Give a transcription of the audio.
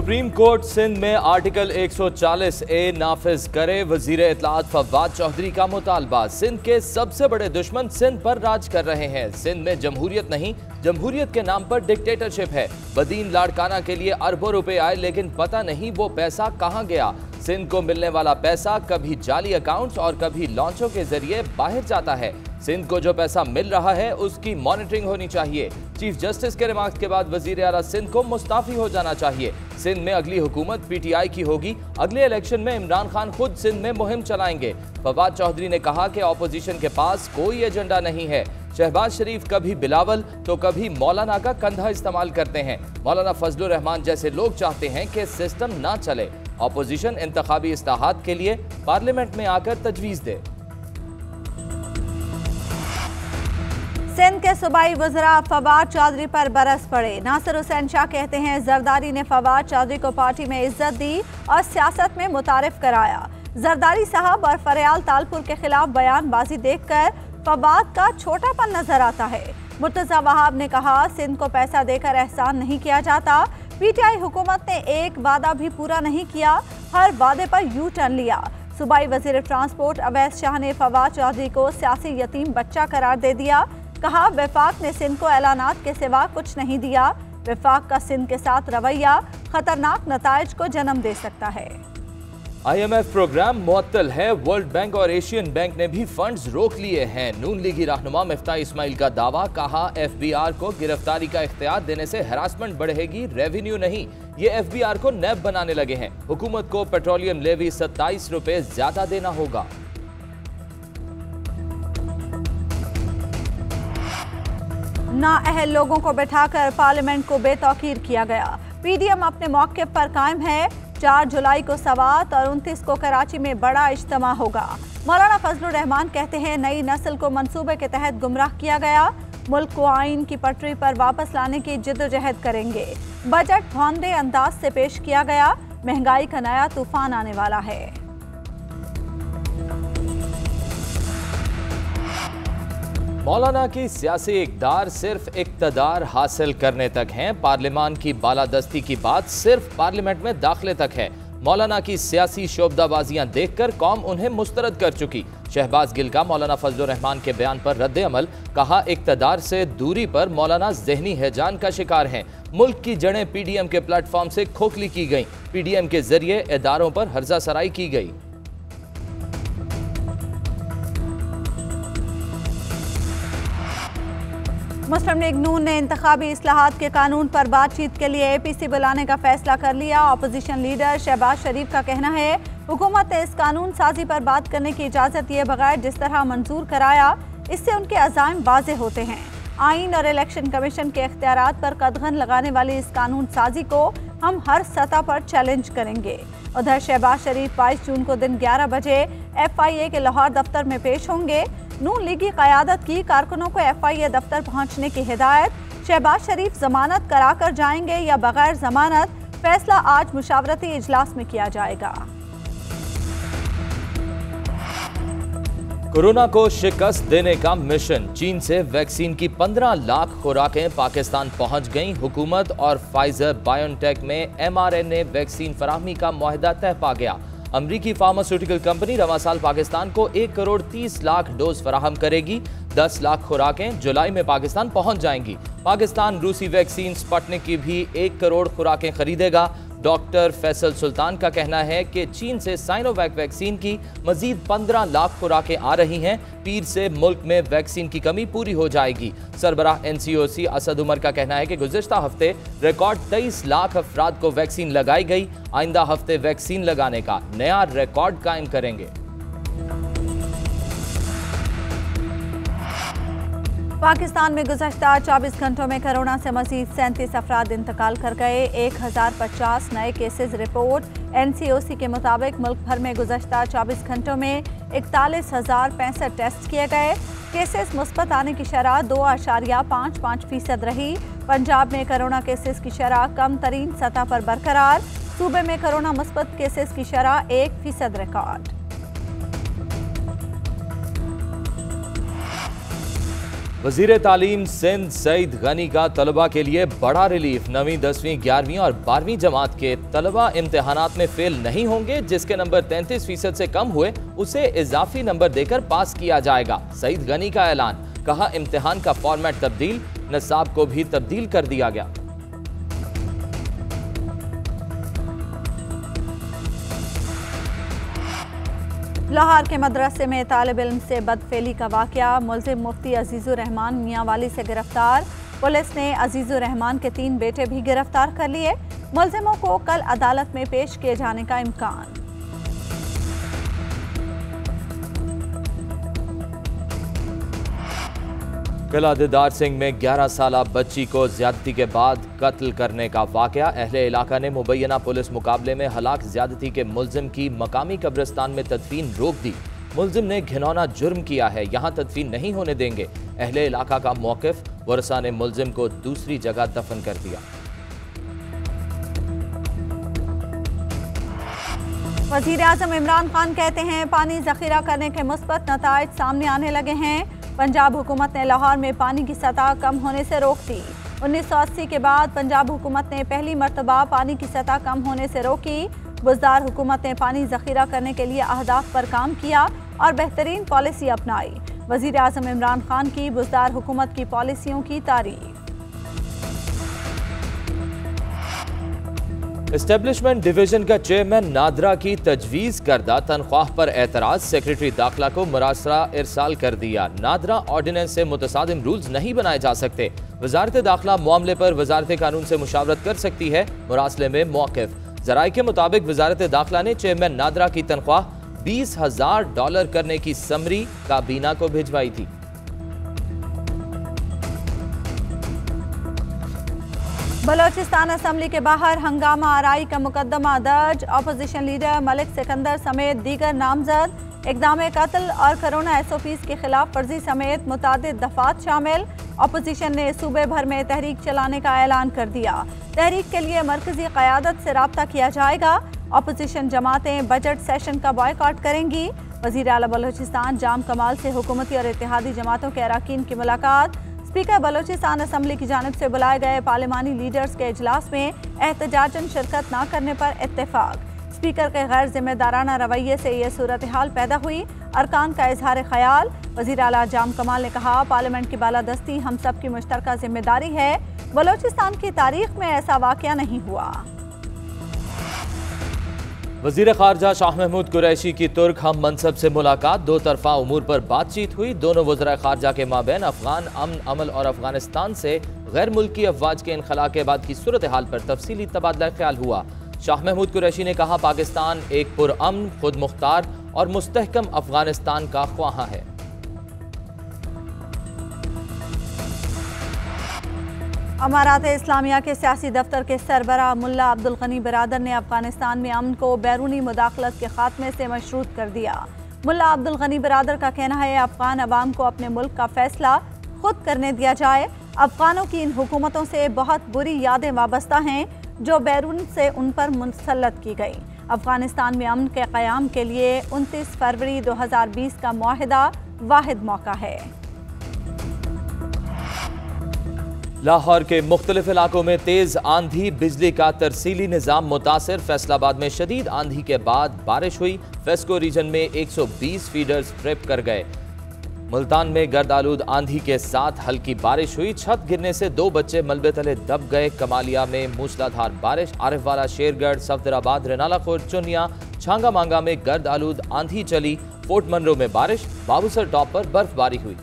Supreme court Sindh में article 140 ए नाफिज करे। वजीर इत्तलात फवाद चौधरी का मुतालबा। सिंध के सबसे बड़े दुश्मन सिंध पर राज कर रहे हैं। सिंध में जमहूरियत नहीं, जमहूरियत के नाम पर डिक्टेटरशिप है। बदीन लाड़काना के लिए अरबों रुपए आए, लेकिन पता नहीं वो पैसा कहां गया। सिंध को मिलने वाला पैसा कभी जाली अकाउंट्स और कभी लॉन्चों के जरिए बाहर जाता है। सिंध को जो पैसा मिल रहा है उसकी मॉनिटरिंग होनी चाहिए। चीफ जस्टिस के रिमार्क्स के बाद वजीर आला सिंध को मुस्ताफी हो जाना चाहिए। सिंध में अगली हुकूमत पीटीआई की होगी। अगले इलेक्शन में इमरान खान खुद सिंध में मुहिम चलाएंगे। फवाद चौधरी ने कहा कि ऑपोजिशन के पास कोई एजेंडा नहीं है। शहबाज शरीफ कभी बिलावल तो कभी मौलाना का कंधा इस्तेमाल करते हैं। मौलाना फजलुर रहमान जैसे लोग चाहते हैं कि सिस्टम ना चले। ऑपोजिशन इंतखाबी इस्लाहात के लिए पार्लियामेंट में आकर तजवीज दे। सिंध के सूबाई वज़रा फवाद चौधरी पर बरस पड़े। नासिर हुसैन शाह कहते हैं जरदारी ने फवाद चौधरी को पार्टी में इज्जत दी और सियासत में मुतारिफ कराया। जरदारी साहब और फरियाल तालपुर के खिलाफ बयानबाजी देखकर फवाद का छोटापन नजर आता है। मुर्तजा वहाब ने कहा सिंध को पैसा देकर एहसान नहीं किया जाता। पीटीआई हुकूमत ने एक वादा भी पूरा नहीं किया, हर वादे पर यू टर्न लिया। सूबाई वजीर ट्रांसपोर्ट अवैस शाह ने फवाद चौधरी को सियासी यतीम बच्चा करार दे दिया। कहा वफाक ने सिंध को ऐलानात के सिवा कुछ नहीं दिया। वफाक का सिंध के साथ रवैया खतरनाक नताइज को जन्म दे सकता है। IMF प्रोग्राम मुअत्तल है। वर्ल्ड बैंक और एशियन बैंक ने भी फंड्स रोक लिए हैं। नून लीगी रहनुमा मिफ्ता इस्माइल का दावा। कहा FBR को गिरफ्तारी का इख्तियार देने से हरासमेंट बढ़ेगी, रेवेन्यू नहीं। ये FBR को नैब बनाने लगे हैं। हुकूमत को पेट्रोलियम लेवी 27 रुपए ज्यादा देना होगा। नाअहल लोगों को बैठाकर पार्लियामेंट को बेतौकीर किया गया। PDM अपने मौके पर कायम है। 4 जुलाई को सवात और 29 को कराची में बड़ा इज्तिमा होगा। मौलाना फजलुर रहमान कहते हैं नई नस्ल को मंसूबे के तहत गुमराह किया गया। मुल्क को आइन की पटरी पर वापस लाने की जिद्दोजहद करेंगे। बजट धौंधे अंदाज से पेश किया गया। महंगाई का नया तूफान आने वाला है। मौलाना की सियासी इक़्तिदार सिर्फ इक़्तिदार हासिल करने तक हैं। पार्लियामान की बालादस्ती की बात सिर्फ पार्लियामेंट में दाखिले तक है। मौलाना की सियासी शोबदाबाजियां देखकर कौम उन्हें मुस्तरद कर चुकी। शहबाज गिल का मौलाना फजलुर रहमान के बयान पर रद्द अमल। कहा इक़्तिदार से दूरी पर मौलाना ज़हनी हैजान का शिकार हैं। मुल्क की जड़ें PDM के प्लेटफॉर्म से खोखली की गई। PDM के जरिए इदारों पर हर्जा सराई की गई। मुस्लिम लीग नून ने इंतखाबी इस्लाहात के कानून पर बातचीत के लिए APC बुलाने का फैसला कर लिया। अपोजिशन लीडर शहबाज शरीफ का कहना है हुकूमत ने इस कानून साजी पर बात करने की इजाज़त दिए बगैर जिस तरह मंजूर कराया, इससे उनके अज़ाइम वाज़ेह होते हैं। आइन और इलेक्शन कमीशन के इख्तियारात पर कदगन लगाने वाली इस कानून साजी को हम हर सतह पर चैलेंज करेंगे। उधर शहबाज शरीफ 22 जून को दिन 11 बजे FIA के लाहौर दफ्तर में पेश होंगे। नून लीगी क़यादत की कारकुनों को FIA दफ्तर पहुंचने की हिदायत। शहबाज शरीफ जमानत कराकर जाएंगे या बगैर जमानत, फैसला आज मुशावरती इजलास में किया जाएगा। कोरोना को शिकस्त देने का मिशन। चीन से वैक्सीन की 15 लाख खुराकें पाकिस्तान पहुंच गईं। हुकूमत और फाइजर बायोटेक में mRNA वैक्सीन फराहमी का मुआहदा तय पा गया। अमरीकी फार्मास्यूटिकल कंपनी रवा साल पाकिस्तान को 1 करोड़ 30 लाख डोज फराहम करेगी। 10 लाख खुराकें जुलाई में पाकिस्तान पहुंच जाएंगी। पाकिस्तान रूसी वैक्सीन स्पुतनिक की भी 1 करोड़ खुराकें खरीदेगा। डॉक्टर फैसल सुल्तान का कहना है कि चीन से साइनोवैक वैक्सीन की मजीद 15 लाख खुराकें आ रही हैं। पीर से मुल्क में वैक्सीन की कमी पूरी हो जाएगी। सरबराह NCOC असद उमर का कहना है कि गुज़िश्ता हफ्ते रिकॉर्ड 23 लाख अफराद को वैक्सीन लगाई गई। आइंदा हफ्ते वैक्सीन लगाने का नया रिकॉर्ड कायम करेंगे। पाकिस्तान में गुज़श्ता 24 घंटों में कोरोना से मजीद 37 अफराद इंतकाल कर गए। 1050 नए केसेस रिपोर्ट। NCOC के मुताबिक मुल्क भर में गुज़श्ता 24 घंटों में 41,065 टेस्ट किए गए। केसेस मुस्बत आने की शरह 2.55% रही। पंजाब में कोरोना केसेस की शरह कम तरीन सतह पर बरकरार। सूबे में कोरोना मुस्बत केसेस की शरह 1% रिकॉर्ड। वजीर तालीम सिंध सईद गनी का तलबा के लिए बड़ा रिलीफ। 9वीं 10वीं 11वीं और 12वीं जमात के तलबा इम्तिहानात में फेल नहीं होंगे। जिसके नंबर 33% से कम हुए उसे इजाफी नंबर देकर पास किया जाएगा। सईद गनी का ऐलान। कहा इम्तिहान का फॉर्मेट तब्दील, निसाब को भी तब्दील कर दिया गया। लाहौर के मदरसे में तालिब इल्म से बदफेली का वाकया। मुल्जिम मुफ्ती अजीजुर रहमान मियांवाली से गिरफ्तार। पुलिस ने अजीजुर रहमान के 3 बेटे भी गिरफ्तार कर लिए। मुल्जिमों को कल अदालत में पेश किए जाने का इम्कान। किला दीदार सिंह में 11 साला बच्ची को ज्यादती के बाद कत्ल करने का वाकया। अहले इलाका ने मुबैना पुलिस मुकाबले में हलाक ज्यादती के मुल्जिम की मकामी कब्रिस्तान में तदफीन रोक दी। मुल्जिम ने घिनौना जुर्म किया है, यहाँ तदफीन नहीं होने देंगे। अहले इलाका का मौकिफ। वरसा ने मुल्जिम को दूसरी जगह दफन कर दिया। वजीर आजम इमरान खान कहते हैं पानी जखीरा करने के मुस्बत नताइज सामने आने लगे हैं। पंजाब हुकूमत ने लाहौर में पानी की सतह कम होने से रोक दी। 1980 के बाद पंजाब हुकूमत ने पहली मरतबा पानी की सतह कम होने से रोकी। बुज़दार हुकूमत ने पानी जखीरा करने के लिए अहदाफ पर काम किया और बेहतरीन पॉलिसी अपनाई। वज़ीर आज़म इमरान खान की बुज़दार हुकूमत की पॉलिसियों की तारीफ। एस्टेब्लिशमेंट डिवीजन का चेयरमैन नादरा की तजवीज़ करदा तनख्वाह पर एतराज़। सेक्रेटरी दाखिला को मुरासला इरसाल कर दिया। नादरा ऑर्डिनेंस से मुतसादिम रूल्स नहीं बनाए जा सकते। वजारत दाखिला मामले पर वजारत कानून से मुशावरत कर सकती है। मुरासले में मौक़िफ़। ज़राए के मुताबिक वजारत दाखिला ने चेयरमैन नादरा की तनख्वाह $20,000 करने की समरी काबीना को भिजवाई थी। बलोचिस्तान असम्बली के बाहर हंगामा आराई का मुकदमा दर्ज। अपोजिशन लीडर मलिक सिकंदर समेत दीगर नामजद। इक़दाम कत्ल और कोरोना SOPs की खिलाफ वर्जी समेत मुतादिद दफात शामिल। अपोजिशन ने सूबे भर में तहरीक चलाने का ऐलान कर दिया। तहरीक के लिए मरकजी क़यादत से रब्ता किया जाएगा। अपोजिशन जमातें बजट सेशन का बॉयकॉट करेंगी। वज़ीर आला बलोचिस्तान जाम कमाल से हुकूमती और इत्तेहादी जमातों के अरकान की मुलाकात। स्पीकर बलोचिस्तान असम्बली की जानिब से बुलाए गए पार्लिमानी लीडर्स के इजलास में एहतजाजन शिरकत न करने पर इत्तेफाक। स्पीकर के गैर जिम्मेदाराना रवैये से ये सूरत हाल पैदा हुई। अरकान का इजहार ख्याल। वज़ीर आला जाम कमाल ने कहा पार्लियामेंट की बालादस्ती हम सब की मुश्तरका जिम्मेदारी है। बलोचिस्तान की तारीख में ऐसा वाक़या नहीं हुआ। वज़ीर ख़ारजा शाह महमूद कुरैशी की तुर्क हम मनसब से मुलाकात। दो तरफा उमूर पर बातचीत हुई। दोनों वज़राए ख़ारजा के माबैन अफ़गान अमन अमल और अफ़गानिस्तान से गैर मुल्की अफवाज के इनखला के बाद की सूरत हाल पर तफसीली तबादला ख्याल हुआ। शाह महमूद कुरैशी ने कहा पाकिस्तान एक पुरअमन, खुद मुख्तार और मुस्तहकम अफ़गानिस्तान का ख्वाहा है। अमारात इस्लामिया के सियासी दफ्तर के सरबराह मुल्ला अब्दुल गनी बिरादर ने अफगानिस्तान में अमन को बैरूनी मुदाखलत के खात्मे से मशरूत कर दिया। मुल्ला अब्दुल गनी बिरादर का कहना है अफगान अवाम को अपने मुल्क का फैसला खुद करने दिया जाए। अफगानों की इन हुकूमतों से बहुत बुरी यादें वाबस्ता हैं जो बैरून से उन पर मुसल्लत की गई। अफगानिस्तान में अमन के क़याम के लिए 29 फरवरी 2020 का मुआहिदा वाहिद मौका है। लाहौर के मुख्तलिफ इलाकों में तेज आंधी, बिजली का तरसीली निज़ाम मुतासर। फैसलाबाद में शदीद आंधी के बाद बारिश हुई। फेस्को रीजन में 120 फीडर्स ट्रिप कर गए। मुल्तान में गर्द आलूद आंधी के साथ हल्की बारिश हुई। छत गिरने से 2 बच्चे मलबे तले दब गए। कमालिया में मूसलाधार बारिश। आरिफवाला, शेरगढ़, सफदराबाद, रेनालाखोर, चुनिया, छांगा मांगा में गर्द आलूद आंधी चली। फोर्ट मनरो में बारिश। बाबूसर टॉप पर बर्फबारी हुई।